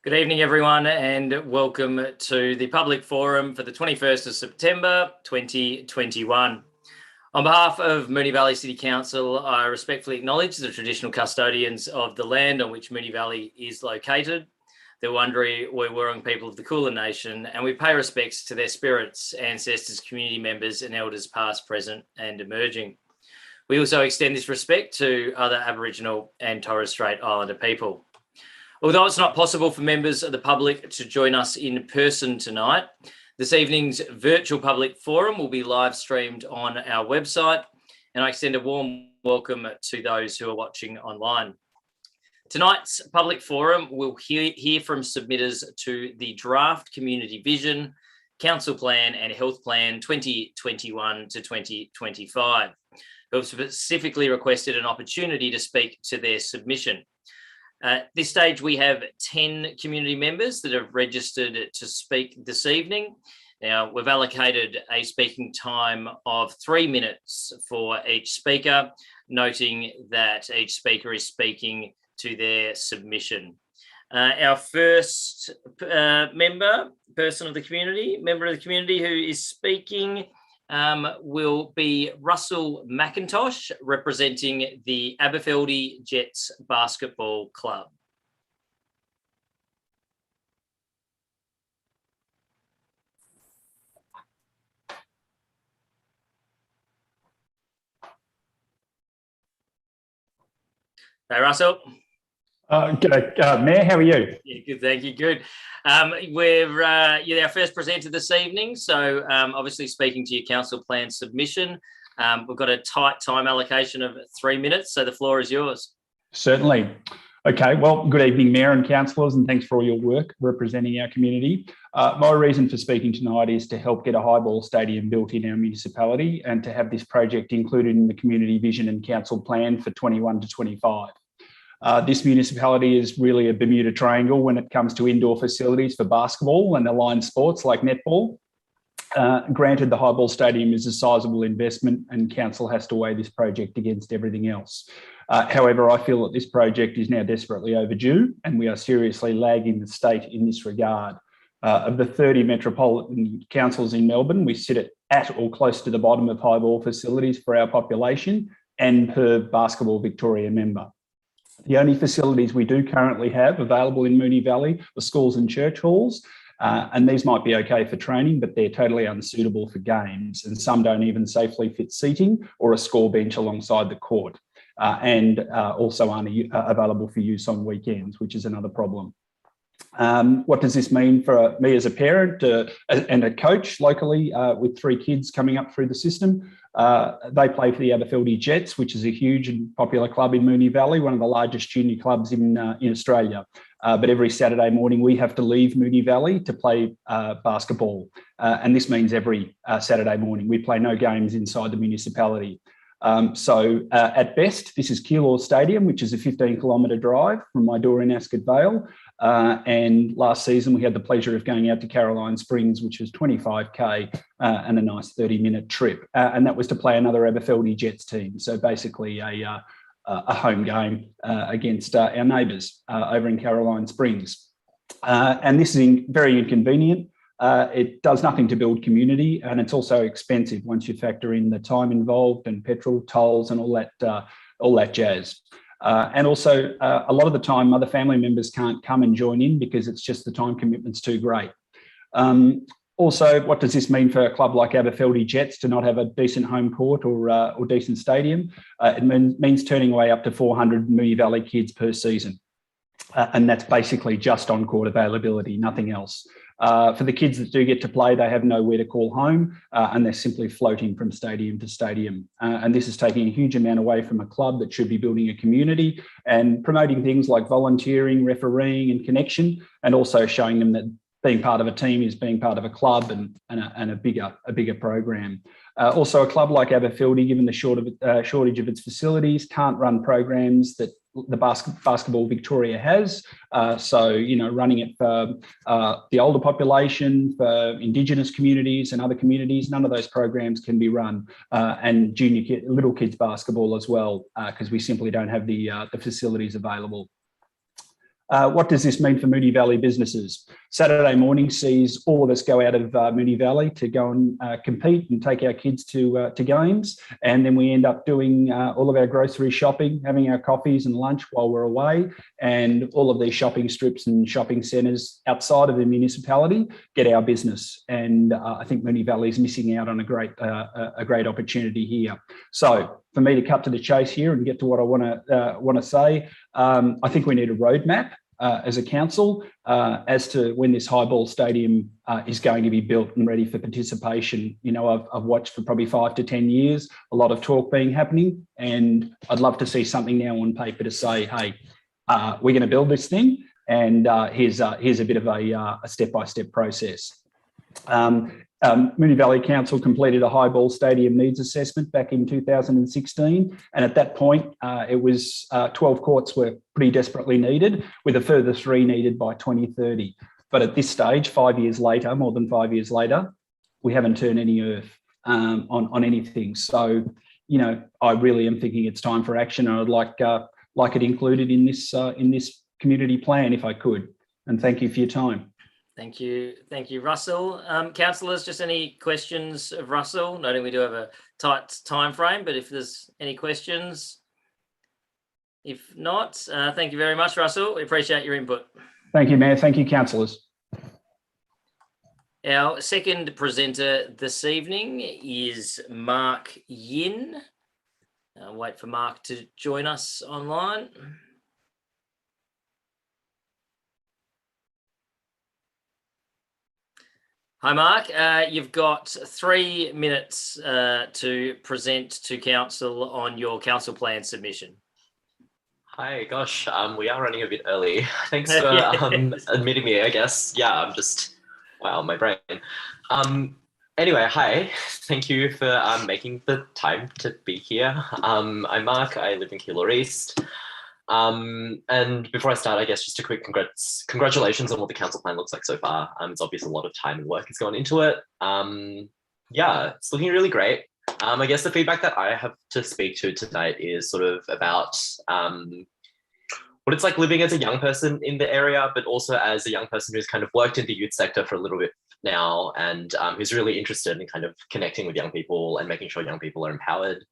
Good evening, everyone, and welcome to the public forum for the 21st of September 2021. On behalf of Moonee Valley City Council, I respectfully acknowledge the traditional custodians of the land on which Moonee Valley is located, the Wurundjeri Woi-wurrung people of the Kulin Nation, and we pay respects to their spirits, ancestors, community members, and elders past, present, and emerging. We also extend this respect to other Aboriginal and Torres Strait Islander people. Although it's not possible for members of the public to join us in person tonight, this evening's virtual public forum will be live streamed on our website, and I extend a warm welcome to those who are watching online. Tonight's public forum will hear from submitters to the Draft Community Vision, Council Plan and Health Plan 2021 to 2025, who have specifically requested an opportunity to speak to their submission. At this stage, we have 10 community members that have registered to speak this evening. Now, we've allocated a speaking time of 3 minutes for each speaker, noting that each speaker is speaking to their submission. Our first member of the community who is speaking will be Russell McIntosh, representing the Aberfeldy Jets Basketball Club. Hey, Russell. G'day, Mayor, how are you? Yeah, good, thank you, good. You're our first presenter this evening, so obviously speaking to your council plan submission. We've got a tight time allocation of 3 minutes, so the floor is yours. Certainly. Okay, well, good evening, Mayor and councillors, and thanks for all your work representing our community. My reason for speaking tonight is to help get a highball stadium built in our municipality and to have this project included in the community vision and council plan for 21 to 25. This municipality is really a Bermuda Triangle when it comes to indoor facilities for basketball and aligned sports like netball. Granted, the highball stadium is a sizable investment and council has to weigh this project against everything else. However, I feel that this project is now desperately overdue and we are seriously lagging the state in this regard. Of the 30 metropolitan councils in Melbourne, we sit at or close to the bottom of highball facilities for our population and per Basketball Victoria member. The only facilities we do currently have available in Moonee Valley are schools and church halls, and these might be okay for training, but they're totally unsuitable for games, and some don't even safely fit seating or a score bench alongside the court, and also aren't available for use on weekends, which is another problem. What does this mean for me as a parent and a coach locally with 3 kids coming up through the system? They play for the Aberfeldy Jets, which is a huge and popular club in Moonee Valley, one of the largest junior clubs in Australia. But every Saturday morning, we have to leave Moonee Valley to play basketball. And this means every Saturday morning, we play no games inside the municipality. So at best, this is Keilor Stadium, which is a 15-kilometre drive from my door in Ascot Vale. And last season, we had the pleasure of going out to Caroline Springs, which was 25k and a nice 30-minute trip. And that was to play another Aberfeldy Jets team. So basically a home game against our neighbours over in Caroline Springs. And this is very inconvenient. It does nothing to build community, and it's also expensive once you factor in the time involved and petrol, tolls and all that jazz. And also, a lot of the time, other family members can't come and join in because it's just the time commitment's too great. Also, what does this mean for a club like Aberfeldy Jets to not have a decent home court or decent stadium? It means turning away up to 400 Moonee Valley kids per season. And that's basically just on court availability, nothing else. For the kids that do get to play, they have nowhere to call home, and they're simply floating from stadium to stadium. And this is taking a huge amount away from a club that should be building a community and promoting things like volunteering, refereeing and connection, and also showing them that being part of a team is being part of a club and a bigger program. Also, a club like Aberfeldy, given the shortage of its facilities, can't run programs that the Basketball Victoria has. So, running it for the older population, for Indigenous communities and other communities, none of those programs can be run. And little kids basketball as well, because we simply don't have the facilities available. What does this mean for Moonee Valley businesses? Saturday morning sees all of us go out of Moonee Valley to go and compete and take our kids to games. And then we end up doing all of our grocery shopping, having our coffees and lunch while we're away. And all of these shopping strips and shopping centres outside of the municipality get our business. And I think Moonee Valley is missing out on a great opportunity here. So for me to cut to the chase here and get to what I want to say, I think we need a roadmap as a council as to when this highball stadium is going to be built and ready for participation. I've watched for probably 5 to 10 years, a lot of talk happening, and I'd love to see something now on paper to say, hey, we're going to build this thing, and here's a bit of a step-by-step process. Moonee Valley Council completed a highball stadium needs assessment back in 2016, and at that point it was 12 courts were pretty desperately needed, with a further 3 needed by 2030. But at this stage, 5 years later, more than 5 years later, we haven't turned any earth on anything. So, I really am thinking it's time for action, and I'd like it included in this community plan if I could. And thank you for your time. Thank you, Russell. Councillors, just any questions of Russell? Noting we do have a tight time frame, but if there's any questions, if not, thank you very much, Russell. We appreciate your input. Thank you, Mayor. Thank you, councillors. Our second presenter this evening is Mark Yin. Wait for Mark to join us online. Hi, Mark. You've got 3 minutes to present to council on your council plan submission. Hi, gosh, we are running a bit early. Thanks for admitting me, I guess. Yeah, wow, my brain. Anyway, hi. Thank you for making the time to be here. I'm Mark. I live in Keilor East. And before I start, I guess just a quick congratulations on what the council plan looks like so far. It's obvious a lot of time and work has gone into it. Yeah, it's looking really great. I guess the feedback that I have to speak to tonight is sort of about what it's like living as a young person in the area, but also as a young person who's kind of worked in the youth sector for a little bit now, and who's really interested in kind of connecting with young people and making sure young people are empowered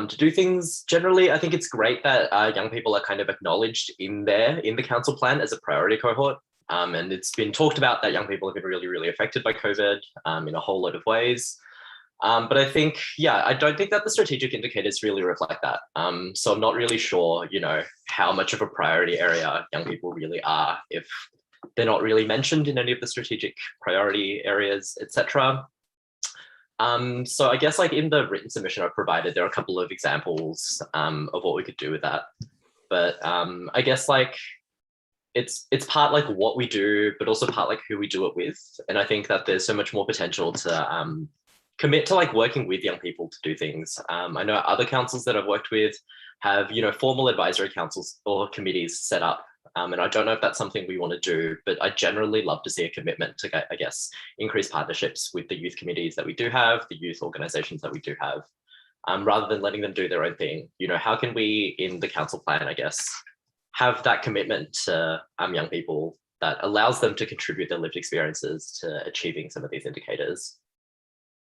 to do things. Generally, I think it's great that young people are kind of acknowledged in the council plan as a priority cohort. And it's been talked about that young people have been really, really affected by COVID in a whole lot of ways. But I think, yeah, I don't think that the strategic indicators really reflect that. So I'm not really sure, how much of a priority area young people really are if they're not really mentioned in any of the strategic priority areas, etc. So I guess like in the written submission I've provided, there are a couple of examples of what we could do with that. But I guess like it's part like what we do, but also part like who we do it with. And I think that there's so much more potential to commit to like working with young people to do things. I know other councils that I've worked with have, formal advisory councils or committees set up. And I don't know if that's something we want to do, but I generally love to see a commitment to, I guess, increase partnerships with the youth committees that we do have, the youth organisations that we do have, rather than letting them do their own thing. How can we, in the council plan, I guess, have that commitment to young people that allows them to contribute their lived experiences to achieving some of these indicators?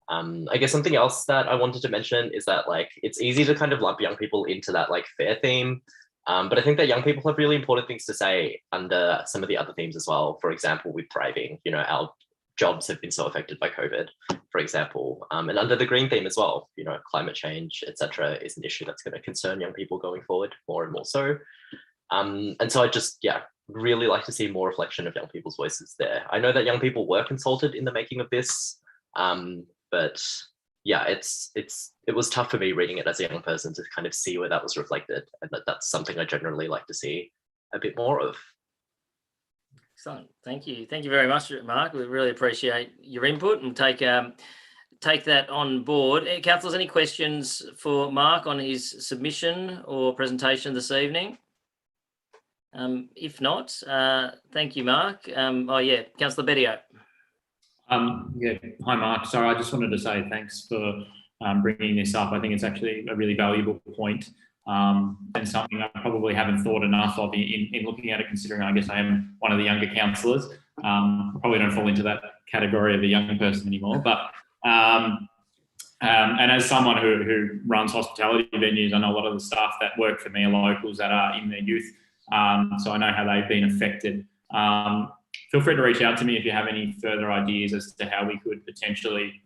I guess something else that I wanted to mention is that like it's easy to kind of lump young people into that like fair theme. But I think that young people have really important things to say under some of the other themes as well. For example, with thriving, our jobs have been so affected by COVID, for example, and under the green theme as well. Climate change, etc., is an issue that's going to concern young people going forward more and more so. And so I just, really like to see more reflection of young people's voices there. I know that young people were consulted in the making of this, but yeah, it was tough for me reading it as a young person to kind of see where that was reflected, and that's something I generally like to see a bit more of. Excellent. Thank you very much, Mark. We really appreciate your input and take that on board. Councillors, any questions for Mark on his submission or presentation this evening? If not, thank you, Mark. Councillor Bedio. Hi, Mark. Sorry, I just wanted to say thanks for bringing this up. I think it's actually a really valuable point, and something I probably haven't thought enough of in looking at it, considering I guess I am one of the younger councillors. Probably don't fall into that category of a young person anymore, but and as someone who runs hospitality venues, I know a lot of the staff that work for me are locals that are in their youth, so I know how they've been affected. Feel free to reach out to me if you have any further ideas as to how we could potentially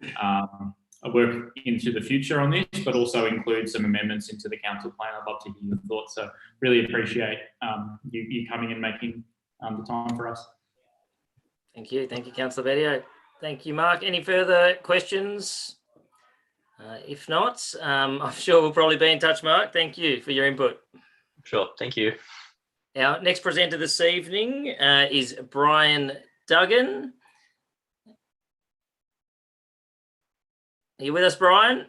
work into the future on this, but also include some amendments into the council plan. I'd love to hear your thoughts. So really appreciate you coming and making the time for us. Thank you, Councillor Bedio. Thank you, Mark. Any further questions? If not, I'm sure we'll probably be in touch, Mark. Thank you for your input. Sure, thank you. Our next presenter this evening is Brian Duggan. Are you with us, Brian? I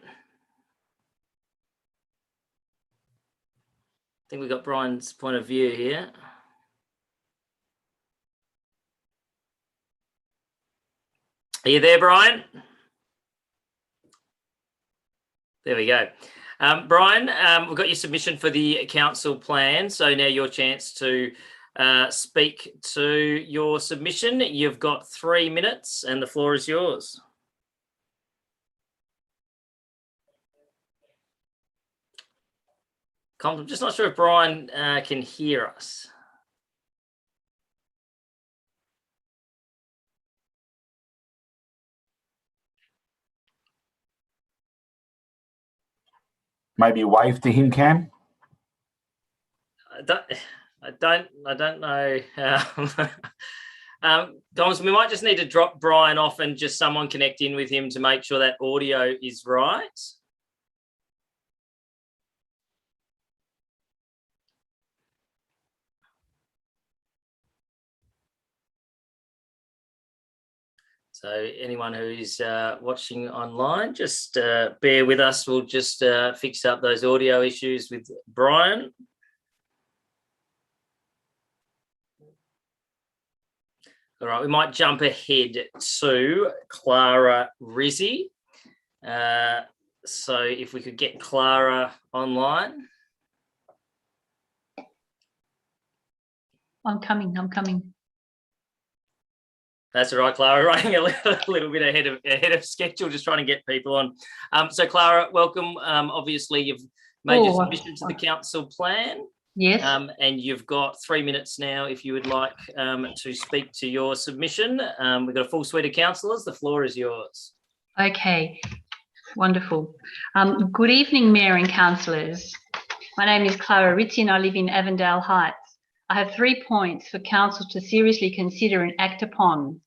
think we've got Brian's point of view here. Are you there, Brian? There we go. Brian, we've got your submission for the council plan. So now your chance to speak to your submission. You've got 3 minutes and the floor is yours. I'm just not sure if Brian can hear us. Maybe wave to him, Cam. I don't know. Thomas, we might just need to drop Brian off and just someone connect in with him to make sure that audio is right. So anyone who is watching online, just bear with us. We'll just fix up those audio issues with Brian. All right, we might jump ahead to Clara Rizzi. So if we could get Clara online. I'm coming. That's all right, Clara. Running a little bit ahead of schedule, just trying to get people on. So, Clara, welcome. Obviously, you've made your submission to the council plan. Yes. And you've got 3 minutes now if you would like to speak to your submission. We've got a full suite of councillors. The floor is yours. Okay, wonderful. Good evening, Mayor and councillors. My name is Clara Rizzi and I live in Avondale Heights. I have 3 points for council to seriously consider and act upon.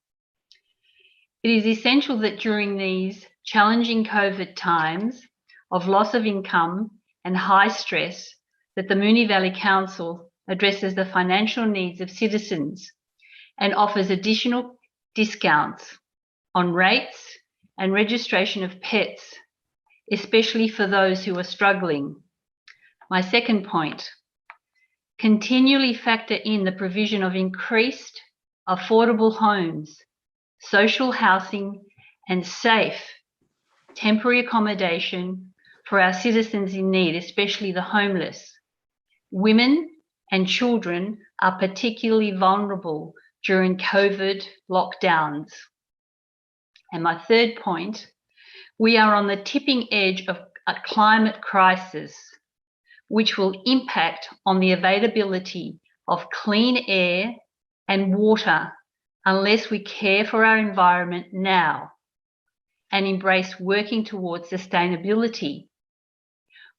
It is essential that during these challenging COVID times of loss of income and high stress, that the Moonee Valley Council addresses the financial needs of citizens and offers additional discounts on rates and registration of pets, especially for those who are struggling. My second point, continually factor in the provision of increased affordable homes, social housing and safe temporary accommodation for our citizens in need, especially the homeless. Women and children are particularly vulnerable during COVID lockdowns. And my third point, we are on the tipping edge of a climate crisis, which will impact on the availability of clean air and water unless we care for our environment now and embrace working towards sustainability.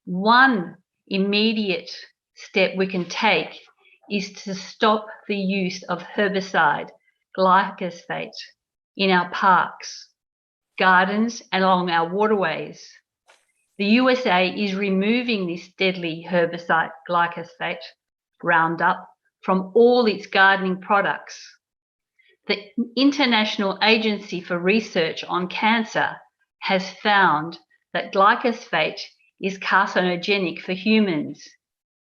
One immediate step we can take is to stop the use of herbicide glyphosate in our parks, gardens, and along our waterways. The USA is removing this deadly herbicide glyphosate, Roundup, from all its gardening products. The International Agency for Research on Cancer has found that glyphosate is carcinogenic for humans.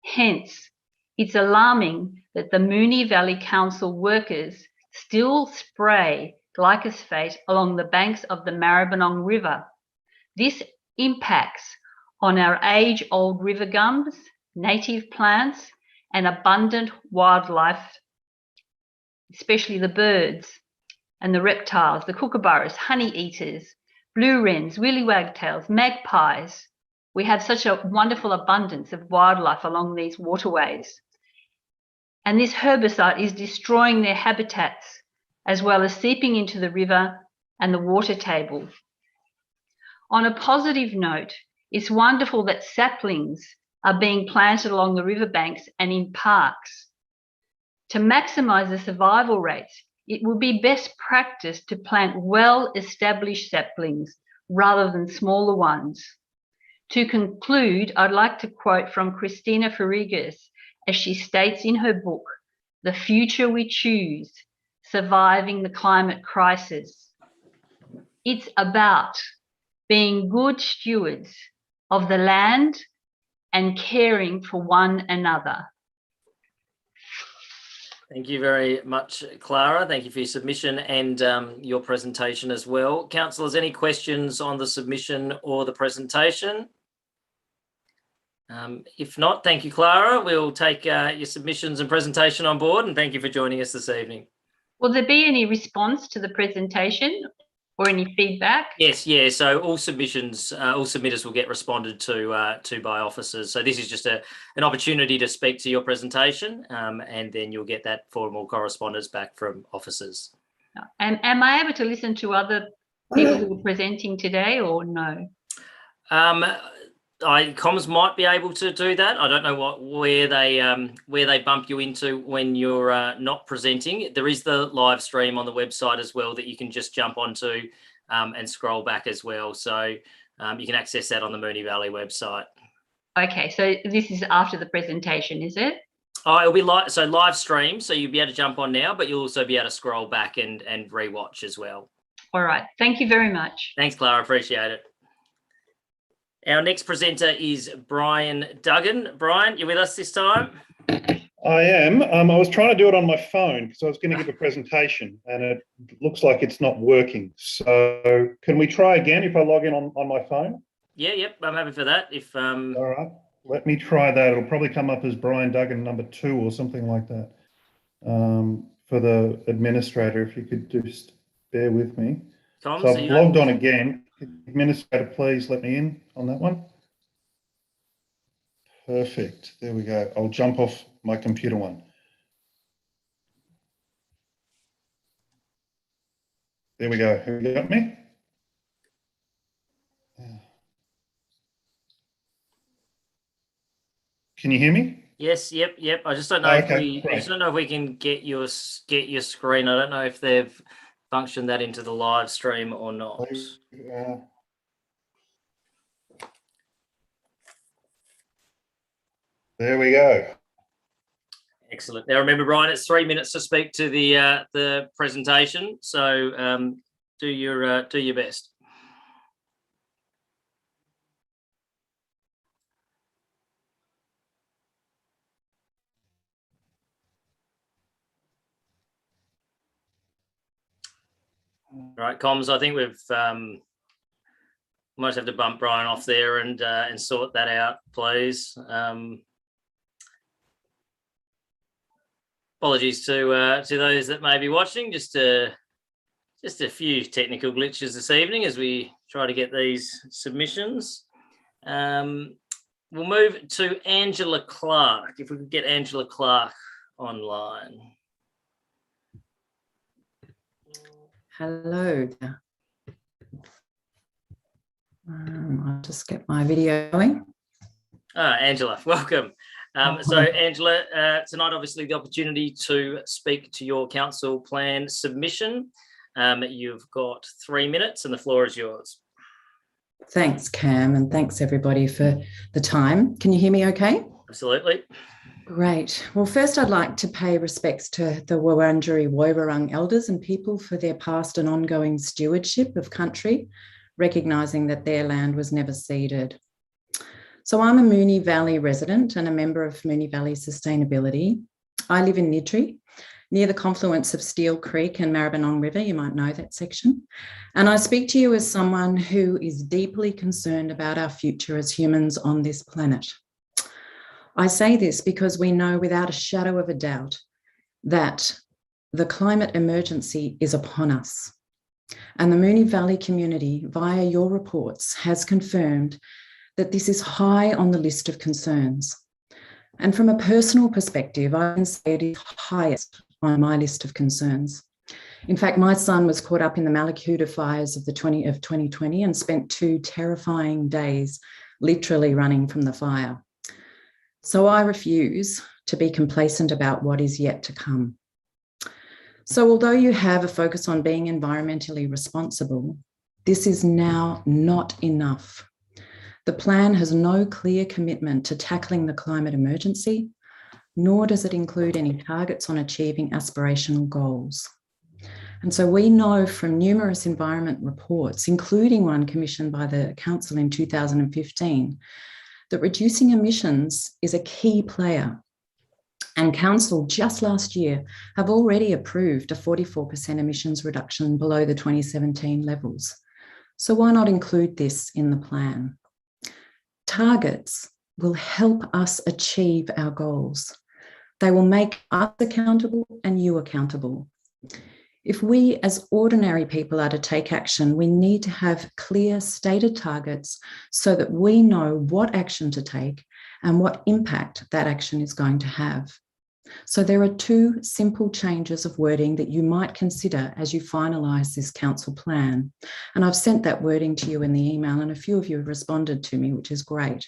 Hence, it's alarming that the Moonee Valley Council workers still spray glyphosate along the banks of the Maribyrnong River. This impacts on our age-old river gums, native plants, and abundant wildlife, especially the birds and the reptiles, the kookaburras, honey eaters, blue wrens, willy wagtails, magpies. We have such a wonderful abundance of wildlife along these waterways. And this herbicide is destroying their habitats as well as seeping into the river and the water table. On a positive note, it's wonderful that saplings are being planted along the riverbanks and in parks. To maximise the survival rates, it would be best practice to plant well-established saplings rather than smaller ones. To conclude, I'd like to quote from Christina Farigas as she states in her book, The Future We Choose, Surviving the Climate Crisis. It's about being good stewards of the land and caring for one another. Thank you very much, Clara. Thank you for your submission and your presentation as well. Councillors, any questions on the submission or the presentation? If not, thank you, Clara. We'll take your submissions and presentation on board, and thank you for joining us this evening. Will there be any response to the presentation or any feedback? Yes, yeah. So all submissions, all submitters will get responded to by officers. So this is just an opportunity to speak to your presentation, and then you'll get that formal correspondence back from officers. And am I able to listen to other people who are presenting today, or no? Comms might be able to do that. I don't know where they bump you into when you're not presenting. There is the live stream on the website as well that you can just jump onto and scroll back as well. So you can access that on the Moonee Valley website. Okay, so this is after the presentation, is it? Oh, it'll be live stream, so you'll be able to jump on now, but you'll also be able to scroll back and rewatch as well. All right, thank you very much. Thanks, Clara. Appreciate it. Our next presenter is Brian Duggan. Brian, you with us this time? I am. I was trying to do it on my phone because I was going to give a presentation and it looks like it's not working. So can we try again if I log in on my phone? Yeah, yep. I'm happy for that. All right. Let me try that. It'll probably come up as Brian Duggan #2 or something like that. For the administrator, if you could just bear with me. Tom, so I've logged on again. Administrator, please let me in on that one. Perfect. There we go. I'll jump off my computer one. There we go. Have you got me? Can you hear me? Yes. Yep. I just don't know if we can get your screen. I don't know if they've functioned that into the live stream or not. There we go. Excellent. Now remember, Brian, it's 3 minutes to speak to the presentation. So do your best. All right, comms. I think we've might have to bump Brian off there and sort that out, please. Apologies to those that may be watching. Just a few technical glitches this evening as we try to get these submissions. We'll move to Angela Clarke. If we could get Angela Clarke online. Hello there. I'll just get my video going. Angela, welcome. So Angela, tonight obviously the opportunity to speak to your council plan submission. You've got 3 minutes and the floor is yours. Thanks, Cam, and thanks everybody for the time. Can you hear me okay? Absolutely. Great. Well, first I'd like to pay respects to the Wurundjeri Woiwurrung elders and people for their past and ongoing stewardship of country, recognising that their land was never ceded. So I'm a Moonee Valley resident and a member of Moonee Valley Sustainability. I live in Nidri, near the confluence of Steel Creek and Maribyrnong River. You might know that section. And I speak to you as someone who is deeply concerned about our future as humans on this planet. I say this because we know without a shadow of a doubt that the climate emergency is upon us. And the Moonee Valley community, via your reports, has confirmed that this is high on the list of concerns. And from a personal perspective, I can say it is highest on my list of concerns. In fact, my son was caught up in the Malakuta fires of 2020 and spent 2 terrifying days literally running from the fire. So I refuse to be complacent about what is yet to come. So although you have a focus on being environmentally responsible, this is now not enough. The plan has no clear commitment to tackling the climate emergency, nor does it include any targets on achieving aspirational goals. And so we know from numerous environment reports, including one commissioned by the Council in 2015, that reducing emissions is a key player. And Council just last year have already approved a 44% emissions reduction below the 2017 levels. So why not include this in the plan? Targets will help us achieve our goals. They will make us accountable and you accountable. If we as ordinary people are to take action, we need to have clear stated targets so that we know what action to take and what impact that action is going to have. So there are 2 simple changes of wording that you might consider as you finalise this council plan. And I've sent that wording to you in the email and a few of you have responded to me, which is great.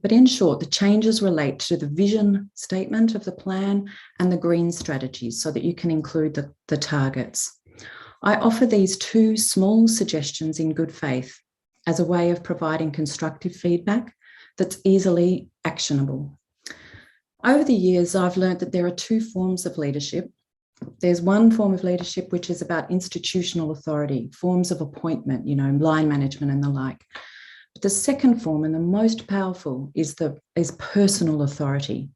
But in short, the changes relate to the vision statement of the plan and the green strategies so that you can include the targets. I offer these 2 small suggestions in good faith as a way of providing constructive feedback that's easily actionable. Over the years, I've learned that there are 2 forms of leadership. There's one form of leadership which is about institutional authority, forms of appointment, line management and the like. But the second form and the most powerful is personal authority,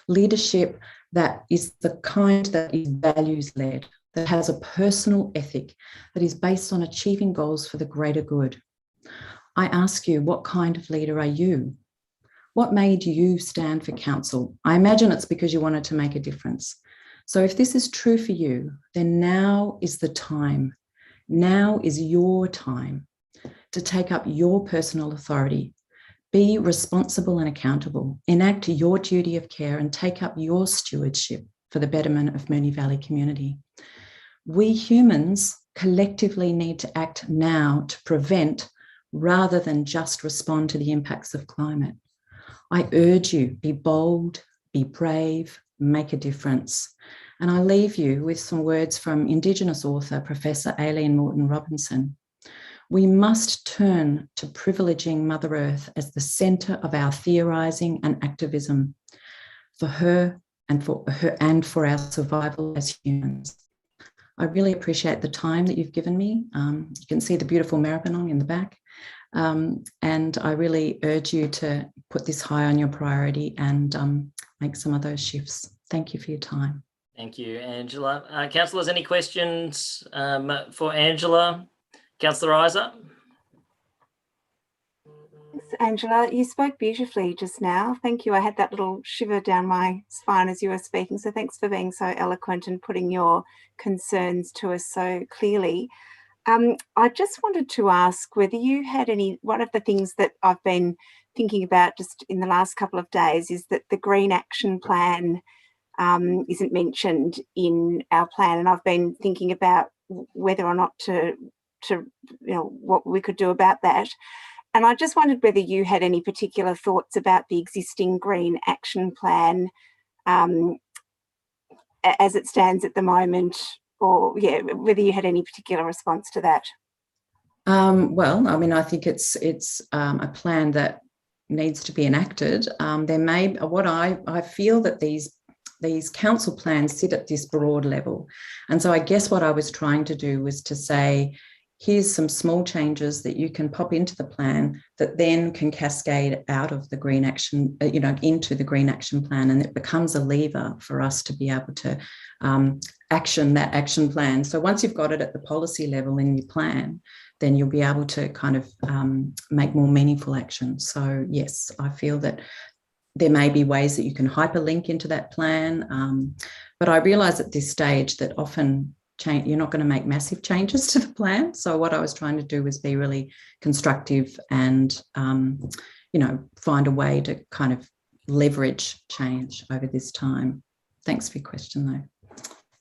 leadership that is the kind that is values-led, that has a personal ethic, that is based on achieving goals for the greater good. I ask you, what kind of leader are you? What made you stand for council? I imagine it's because you wanted to make a difference. So if this is true for you, then now is the time. Now is your time to take up your personal authority. Be responsible and accountable. Enact your duty of care and take up your stewardship for the betterment of Moonee Valley community. We humans collectively need to act now to prevent rather than just respond to the impacts of climate. I urge you, be bold, be brave, make a difference. And I leave you with some words from Indigenous author, Professor Aileen Morton Robinson. We must turn to privileging Mother Earth as the centre of our theorising and activism for her and for our survival as humans. I really appreciate the time that you've given me. You can see the beautiful Maribyrnong in the back. And I really urge you to put this high on your priority and make some of those shifts. Thank you for your time. Thank you, Angela. Councillors, any questions for Angela? Councillor Isa? Thanks, Angela. You spoke beautifully just now. Thank you. I had that little shiver down my spine as you were speaking. So thanks for being so eloquent and putting your concerns to us so clearly. I just wanted to ask whether you had one of the things that I've been thinking about just in the last couple of days is that the Green Action Plan isn't mentioned in our plan. And I've been thinking about whether or not to what we could do about that. And I just wondered whether you had any particular thoughts about the existing Green Action Plan as it stands at the moment, or whether you had any particular response to that. Well, I mean, I think it's a plan that needs to be enacted. There may, what I feel that these council plans sit at this broad level. And so I guess what I was trying to do was to say, here's some small changes that you can pop into the plan that then can cascade out of the Green Action, into the Green Action Plan, and it becomes a lever for us to be able to action that action plan. So once you've got it at the policy level in your plan, then you'll be able to kind of make more meaningful action. So yes, I feel that there may be ways that you can hyperlink into that plan, but I realise at this stage that often you're not going to make massive changes to the plan. So what I was trying to do was be really constructive and, find a way to kind of leverage change over this time. Thanks for your question, though.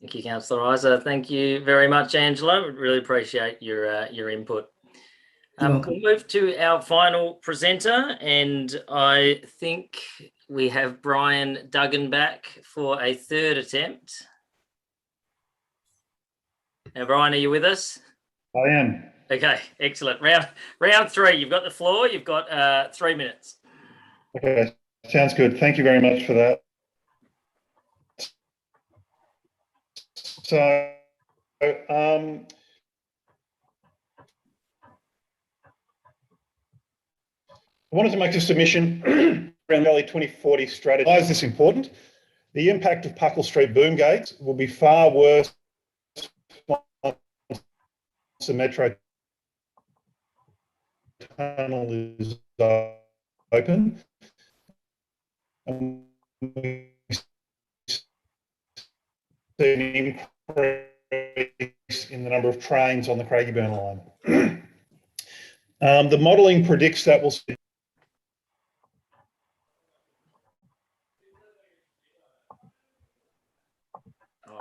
Thank you, Councillor Isa. Thank you very much, Angela. Really appreciate your input. We'll move to our final presenter, and I think we have Brian Duggan back for a third attempt. Now, Brian, are you with us? I am. Okay, excellent. Round three. You've got the floor. You've got 3 minutes. Okay, sounds good. Thank you very much for that. So, I wanted to make a submission around the early 2040 strategy. Why is this important? The impact of Puckle Street boom gates will be far worse once the metro tunnel is open. And we see an increase in the number of trains on the Craigieburn line. The modelling predicts that we'll see.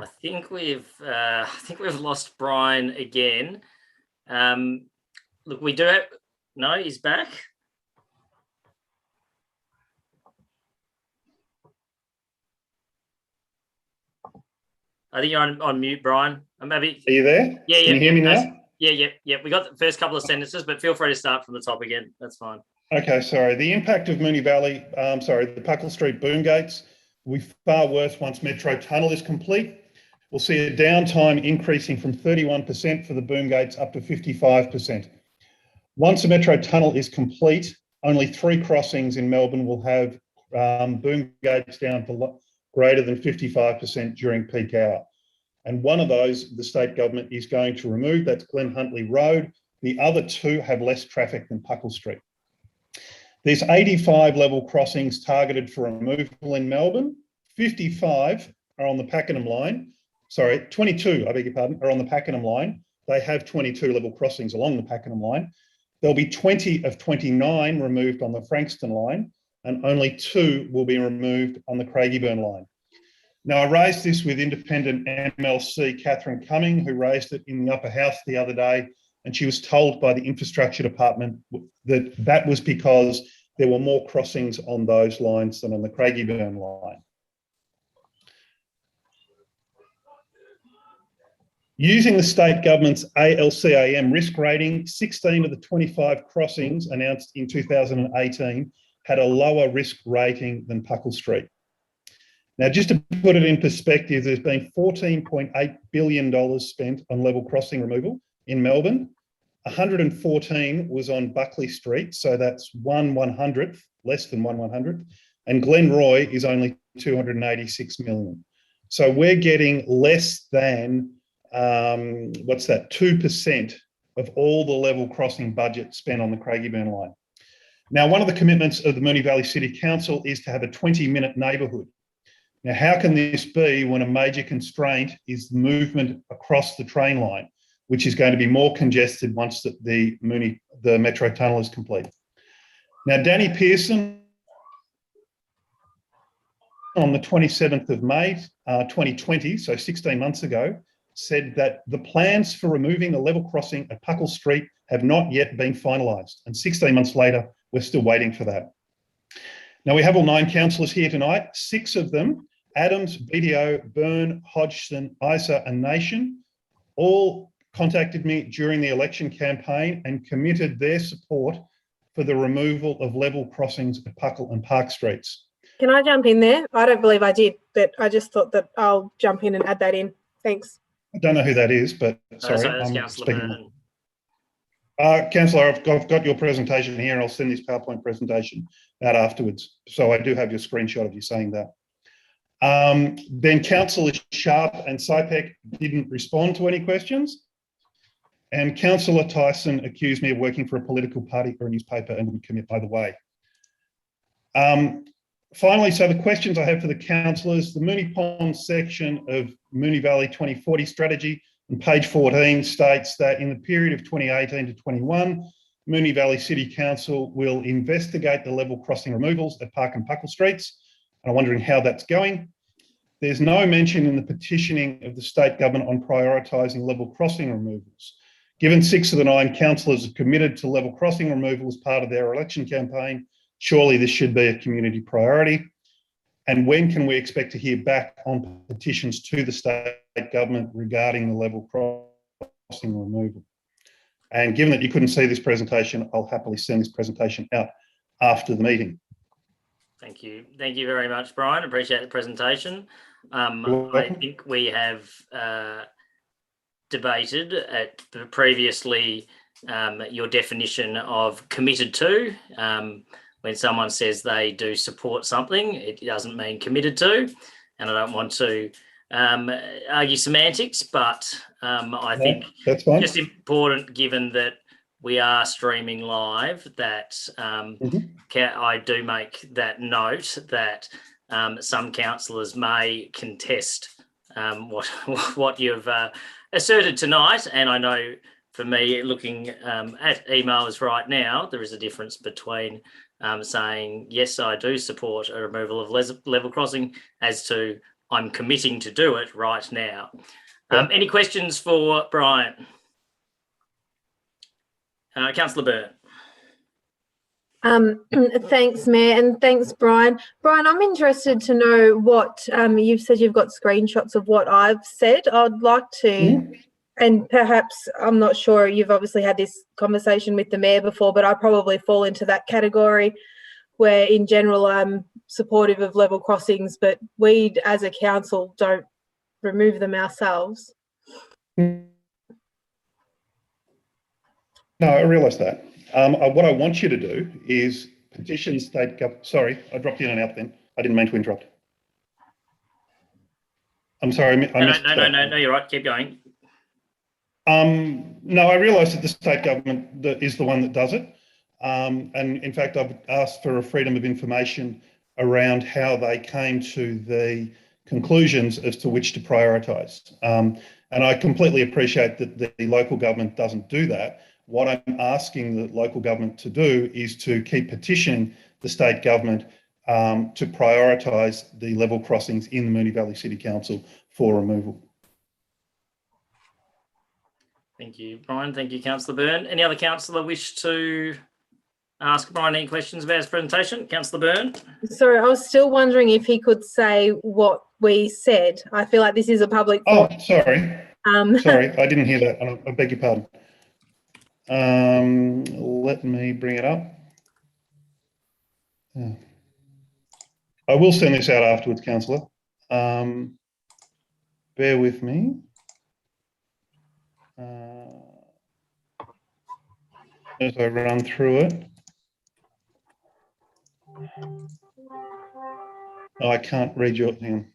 I think we've lost Brian again. Look, we do have. No, he's back. I think you're on mute, Brian. Maybe. Are you there? Yeah. Can you hear me now? Yeah. We got the first couple of sentences, but feel free to start from the top again. That's fine. Okay, sorry. The impact of Moonee Valley, the Puckle Street boom gates will be far worse once Metro Tunnel is complete. We'll see a downtime increasing from 31% for the boom gates up to 55%. Once the Metro Tunnel is complete, only 3 crossings in Melbourne will have boom gates down to greater than 55% during peak hour. And one of those, the state government is going to remove, that's Glen Huntley Road. The other 2 have less traffic than Puckle Street. There's 85 level crossings targeted for removal in Melbourne. 55 are on the Pakenham line. Sorry, 22, I beg your pardon, are on the Pakenham line. They have 22 level crossings along the Pakenham line. There'll be 20 of 29 removed on the Frankston line, and only 2 will be removed on the Craigieburn line. Now, I raised this with independent MLC Catherine Cumming, who raised it in the upper house the other day, and she was told by the infrastructure department that that was because there were more crossings on those lines than on the Craigieburn line. Using the state government's ALCAM risk rating, 16 of the 25 crossings announced in 2018 had a lower risk rating than Puckle Street. Now, just to put it in perspective, there's been $14.8 billion spent on level crossing removal in Melbourne. 114 was on Buckley Street, so that's 1/100th, less than 1/100th, and Glenroy is only 286 million. So we're getting less than 2% of all the level crossing budget spent on the Craigieburn line. Now, one of the commitments of the Moonee Valley City Council is to have a 20-minute neighbourhood. Now, how can this be when a major constraint is the movement across the train line, which is going to be more congested once the Metro Tunnel is complete? Now, Danny Pearson, on the 27th of May, 2020, so 16 months ago, said that the plans for removing the level crossing at Puckle Street have not yet been finalised, and 16 months later, we're still waiting for that. Now, we have all 9 councillors here tonight. 6 of them, Adams, BDO, Byrne, Hodgson, Isa and Nation, all contacted me during the election campaign and committed their support for the removal of level crossings at Puckle and Park Streets. Can I jump in there? I don't believe I did, but I just thought that I'll jump in and add that in. Thanks. I don't know who that is, but sorry, that's I'm Councillor speaking. Byrne. Councillor, I've got your presentation here and I'll send this PowerPoint presentation out afterwards. So I do have your screenshot of you saying that. Then Councillor Sharp and Sypek didn't respond to any questions. And Councillor Tyson accused me of working for a political party or a newspaper and wouldn't commit either way. Finally, so the questions I have for the councillors, the Moonee Pond section of Moonee Valley 2040 strategy on page 14 states that in the period of 2018 to 21, Moonee Valley City Council will investigate the level crossing removals at Park and Puckle Streets. And I'm wondering how that's going. There's no mention in the petitioning of the state government on prioritising level crossing removals. Given 6 of the 9 councillors have committed to level crossing removal as part of their election campaign, surely this should be a community priority. And when can we expect to hear back on petitions to the state government regarding the level crossing removal? And given that you couldn't see this presentation, I'll happily send this presentation out after the meeting. Thank you. Thank you very much, Brian. Appreciate the presentation. I think we have debated previously your definition of committed to. When someone says they do support something, it doesn't mean committed to. And I don't want to argue semantics, but I think that's fine. Just important, given that we are streaming live, that I do make that note that some councillors may contest what you've asserted tonight. And I know for me, looking at emails right now, there is a difference between saying, yes, I do support a removal of level crossing as to I'm committing to do it right now. Any questions for Brian? Councillor Byrne. Thanks, Mayor, and thanks, Brian. Brian, I'm interested to know what you've said. You've got screenshots of what I've said. I'd like to, and perhaps, I'm not sure, you've obviously had this conversation with the Mayor before, but I probably fall into that category where in general I'm supportive of level crossings, but we as a council don't remove them ourselves. No, I realise that. What I want you to do is petition state government. Sorry, I dropped in and out then. I didn't mean to interrupt. I'm sorry. No, you're right. Keep going. No, I realise that the state government is the one that does it. And in fact, I've asked for a freedom of information around how they came to the conclusions as to which to prioritise. And I completely appreciate that the local government doesn't do that. What I'm asking the local government to do is to keep petitioning the state government to prioritise the level crossings in the Moonee Valley City Council for removal. Thank you, Brian. Thank you, Councillor Byrne. Any other councillor wish to ask Brian any questions about his presentation? Councillor Byrne. Sorry, I was still wondering if he could say what we said. I feel like this is a public forum. Oh, sorry. Sorry, I didn't hear that. I beg your pardon. Let me bring it up. I will send this out afterwards, councillor. Bear with me. As I run through it. Oh, I can't read your thing.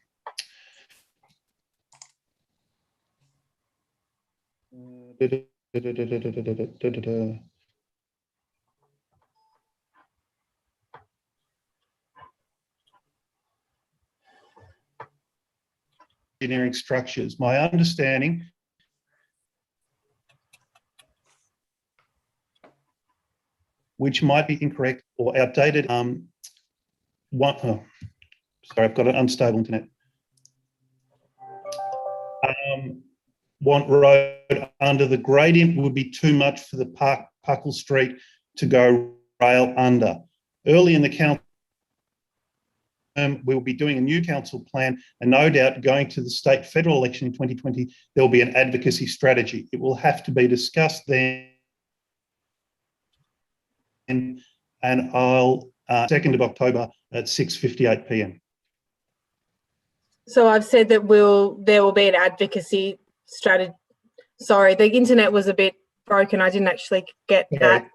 Engineering structures. My understanding which might be incorrect or outdated. Sorry, I've got an unstable internet. want road under. The gradient would be too much for the Puckle Street to go rail under. Early in the council, we'll be doing a new council plan, and no doubt going to the state federal election in 2020, there'll be an advocacy strategy. It will have to be discussed then, and I'll 2nd of October at 6:58 p.m. So I've said that there will be an advocacy strategy. Sorry, the internet was a bit broken. I didn't actually get that.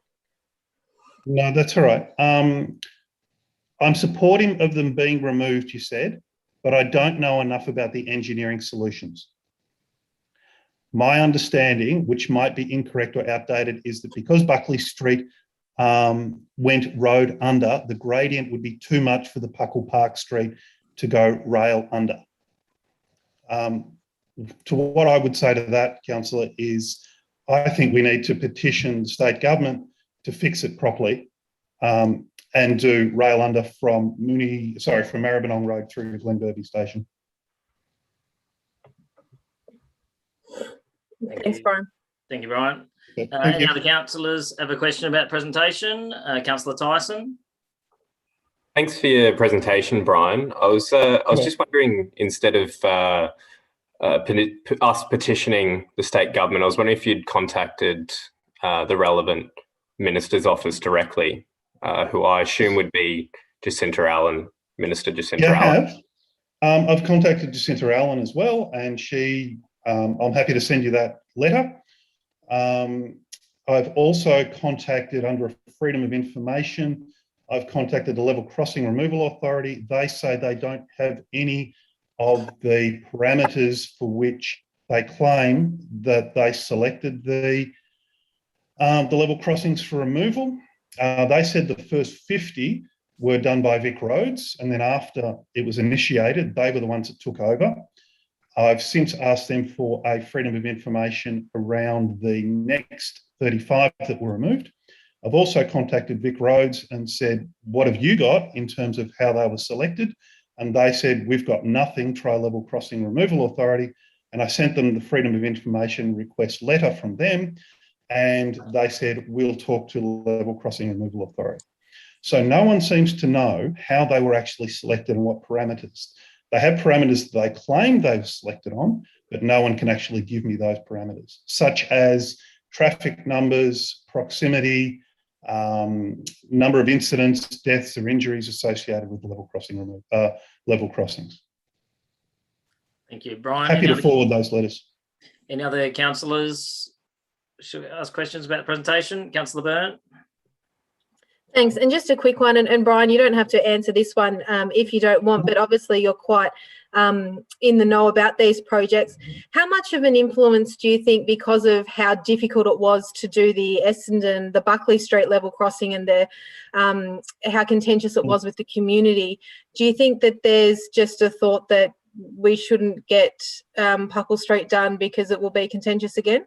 No, that's all right. I'm supportive of them being removed, you said, but I don't know enough about the engineering solutions. My understanding, which might be incorrect or outdated, is that because Buckley Street went road under, the gradient would be too much for the Puckle Park Street to go rail under. To what I would say to that, Councillor, is I think we need to petition the state government to fix it properly and do rail under from Maribyrnong Road through to Glenbervie Station. Thanks, Brian. Thank you, Brian. Thank Any you. other councillors have a question about presentation? Councillor Tyson. Thanks for your presentation, Brian. I was just wondering, instead of us petitioning the state government, I was wondering if you'd contacted the relevant minister's office directly, who I assume would be Jacinta Allen, Minister Jacinta Allen. I have. I've contacted Jacinta Allen as well, and I'm happy to send you that letter. I've also contacted, under Freedom of Information, I've contacted the Level Crossing Removal Authority. They say they don't have any of the parameters for which they claim that they selected the level crossings for removal. They said the first 50 were done by Vic Roads, and then after it was initiated, they were the ones that took over. I've since asked them for a Freedom of Information around the next 35 that were removed. I've also contacted Vic Roads and said, what have you got in terms of how they were selected? And they said, we've got nothing, try Level Crossing Removal Authority. And I sent them the Freedom of Information request letter from them, and they said, we'll talk to Level Crossing Removal Authority. So no one seems to know how they were actually selected and what parameters. They have parameters that they claim they've selected on, but no one can actually give me those parameters, such as traffic numbers, proximity, number of incidents, deaths or injuries associated with the level crossings. Thank you, Brian. Happy to forward those letters. Any other councillors should we ask questions about the presentation? Councillor Byrne. Thanks. And just a quick one, and Brian, you don't have to answer this one if you don't want, but obviously you're quite in the know about these projects. How much of an influence do you think, because of how difficult it was to do the Essendon, the Buckley Street level crossing, and the how contentious it was with the community, do you think that there's just a thought that we shouldn't get Puckle Street done because it will be contentious again?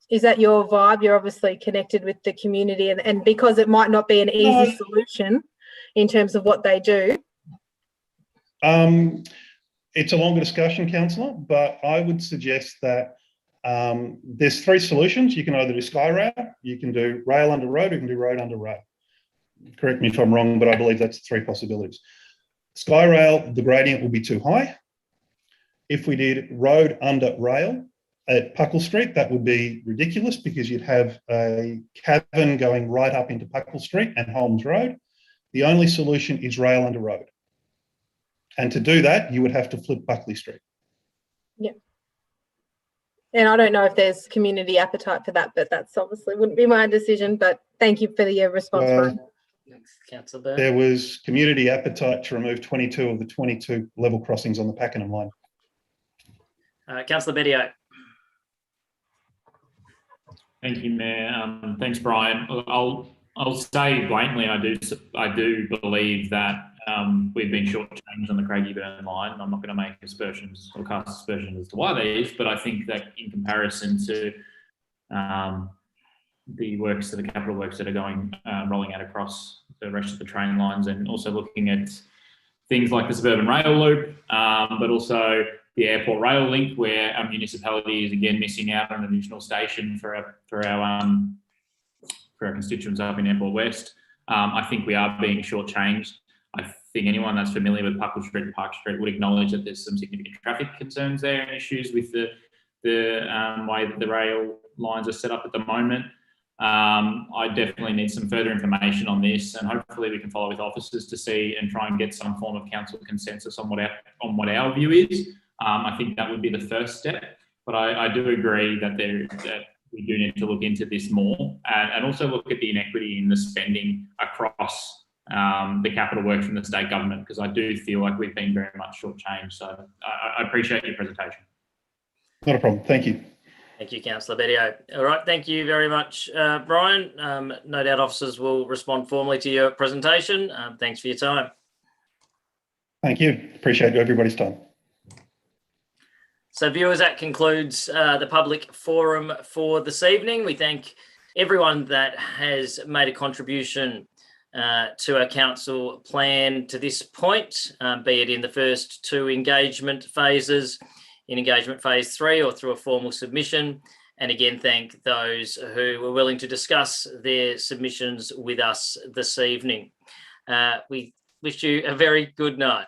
Is that your vibe? You're obviously connected with the community, and because it might not be an easy solution in terms of what they do. It's a longer discussion, Councillor, but I would suggest that there's three solutions. You can either do Sky Rail, you can do rail under road, or you can do road under rail. Correct me if I'm wrong, but I believe that's three possibilities. Sky Rail, the gradient will be too high. If we did road under rail at Puckle Street, that would be ridiculous because you'd have a cavern going right up into Puckle Street and Holmes Road. The only solution is rail under road. And to do that, you would have to flip Buckley Street. Yeah. And I don't know if there's community appetite for that, but that's obviously wouldn't be my decision. But thank you for your response, Brian. There was community appetite to remove 22 of the 22 level crossings on the Pakenham line. Councillor Bedio. Thank you, Mayor. Thanks, Brian. I'll say blatantly, I do believe that we've been shortchanged on the Craigieburn line. I'm not going to make aspersions or cast aspersions as to why that is, but I think that in comparison to the works, the capital works that are going rolling out across the rest of the train lines, and also looking at things like the suburban rail loop, but also the airport rail link, where our municipality is again missing out on an additional station for our constituents up in Airport West. I think we are being shortchanged. I think anyone that's familiar with Puckle Street and Park Street would acknowledge that there's some significant traffic concerns there and issues with the way that the rail lines are set up at the moment. I definitely need some further information on this, and hopefully we can follow with officers to see and try and get some form of council consensus on what our view is. I think that would be the first step, but I do agree that we do need to look into this more and also look at the inequity in the spending across the capital works from the state government, because I do feel like we've been very much shortchanged. So I appreciate your presentation. Not a problem. Thank you. Thank you, Councillor Bedio. All right, thank you very much, Brian. No doubt officers will respond formally to your presentation. Thanks for your time. Thank you. Appreciate everybody's time. So viewers, that concludes the public forum for this evening. We thank everyone that has made a contribution to our council plan to this point, be it in the first two engagement phases, in engagement phase 3, or through a formal submission. And again, thank those who were willing to discuss their submissions with us this evening. We wish you a very good night.